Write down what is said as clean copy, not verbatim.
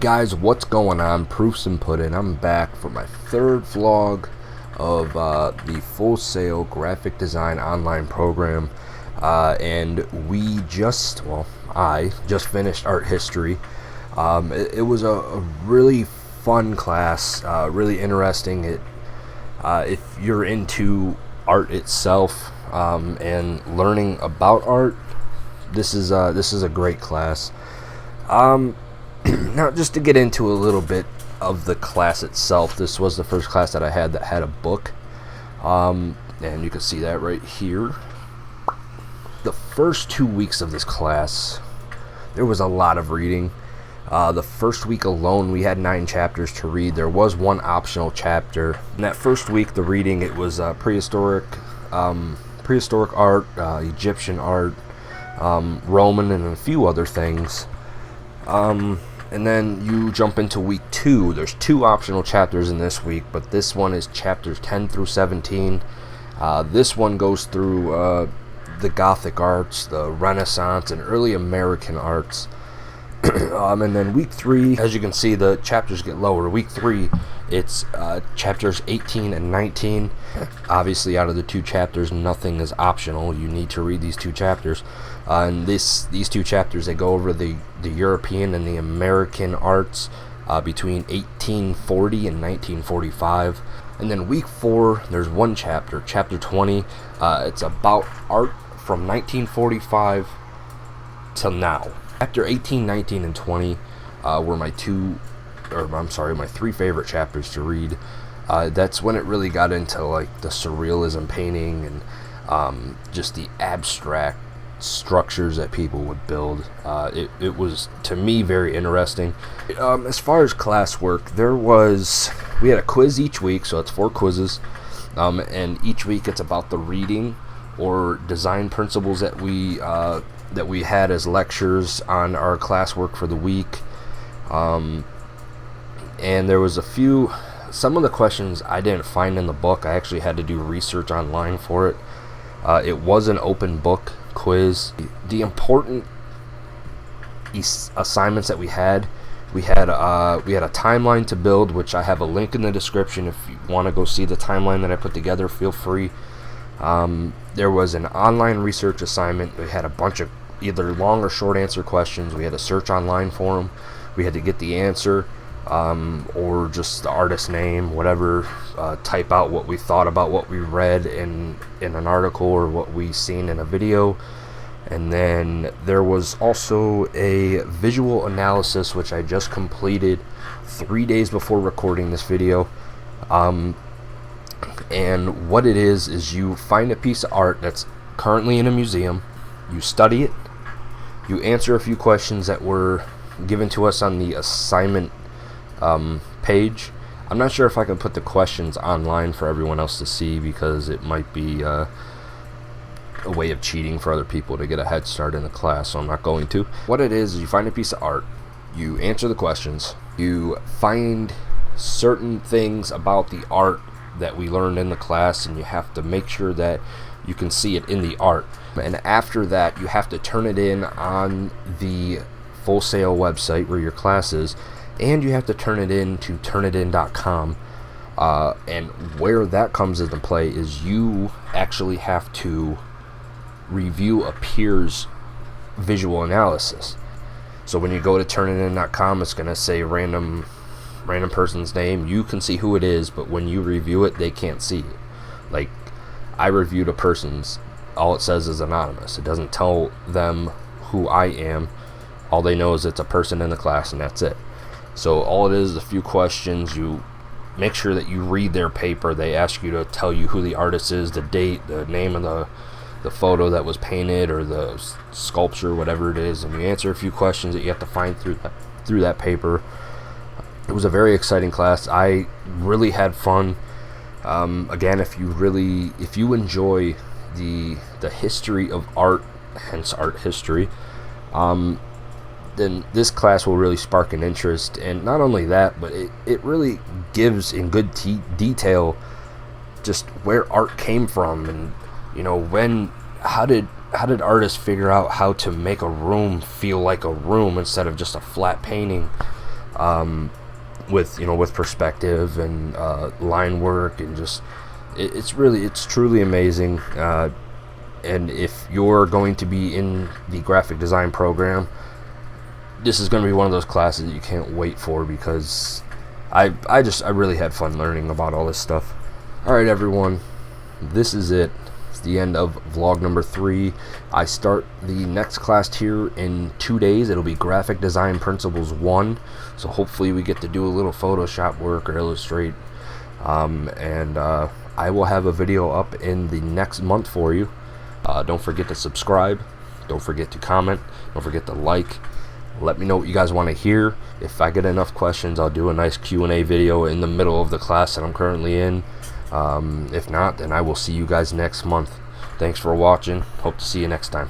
guys, what's going on? Proofs and Pudding. I'm back for my third vlog of the Full Sail graphic design online program, and I just finished art history. It was a really fun class, really interesting. If you're into art itself and learning about art, this is a great class. Now, just to get into a little bit of the class itself, this was the first class that I had that had a book, and you can see that right here. The first 2 weeks of this class, there was a lot of reading. The first week alone, we had 9 chapters to read. There was one optional chapter. In that first week, the reading, it was prehistoric art, Egyptian art, Roman, and a few other things. And then you jump into week 2. There's 2 optional chapters in this week, but this one is chapters 10 through 17. This one goes through the Gothic arts, the Renaissance, and early American arts. And then week 3, as you can see, the chapters get lower. Week 3, it's chapters 18 and 19. Obviously, out of the 2 chapters, nothing is optional. You need to read these 2 chapters. And these 2 chapters, they go over the European and the American arts between 1840 and 1945. And then week 4, there's one chapter, chapter 20. It's about art from 1945 till now. Chapter 18, 19, and 20 were my 3 favorite chapters to read. That's when it really got into like the surrealism painting and just the abstract structures that people would build. It was, to me, very interesting. As far as classwork, we had a quiz each week, so it's 4 quizzes, and each week it's about the reading or design principles that we had as lectures on our classwork for the week. And there was some of the questions I didn't find in the book. I actually had to do research online for it. It was an open book quiz. The important assignments that we had a timeline to build, which I have a link in the description. If you want to go see the timeline that I put together, feel free. There was an online research assignment. We had a bunch of either long or short answer questions. We had to search online for them. We had to get the answer, or just the artist's name, whatever, type out what we thought about what we read in an article or what we seen in a video. And then there was also a visual analysis, which I just completed 3 days before recording this video. And what it is you find a piece of art that's currently in a museum, you study it, you answer a few questions that were given to us on the assignment page. I'm not sure if I can put the questions online for everyone else to see, because it might be a way of cheating for other people to get a head start in the class, so I'm not going to. What it is you find a piece of art, you answer the questions, you find certain things about the art that we learned in the class, and you have to make sure that you can see it in the art. And after that, you have to turn it in on the Full Sail website where your class is, and you have to turn it in to turnitin.com. And where that comes into play is you actually have to review a peer's visual analysis. So when you go to turnitin.com, it's going to say random person's name. You can see who it is, but when you review it, they can't see it. Like, I reviewed a person's, all it says is anonymous. It doesn't tell them who I am. All they know is it's a person in the class, and that's it. So all it is a few questions. You make sure that you read their paper. They ask you to tell you who the artist is, the date, the name of the photo that was painted, or the sculpture, whatever it is, and you answer a few questions that you have to find through that paper. It was a very exciting class. I really had fun. Again, if you enjoy the history of art, hence art history, then this class will really spark an interest. And not only that, but it really gives in good detail just where art came from, and how did artists figure out how to make a room feel like a room instead of just a flat painting. with perspective and line work, and just it's truly amazing. And if you're going to be in the graphic design program, this is going to be one of those classes that you can't wait for, because I really had fun learning about all this stuff. Alright everyone, this is it. It's the end of vlog number 3. I start the next class here in 2 days. It'll be Graphic Design Principles 1. So hopefully we get to do a little Photoshop work or Illustrate. I will have a video up in the next month for you. Don't forget to subscribe. Don't forget to comment. Don't forget to like. Let me know what you guys want to hear. If I get enough questions, I'll do a nice Q&A video in the middle of the class that I'm currently in. If not, then I will see you guys next month. Thanks for watching. Hope to see you next time.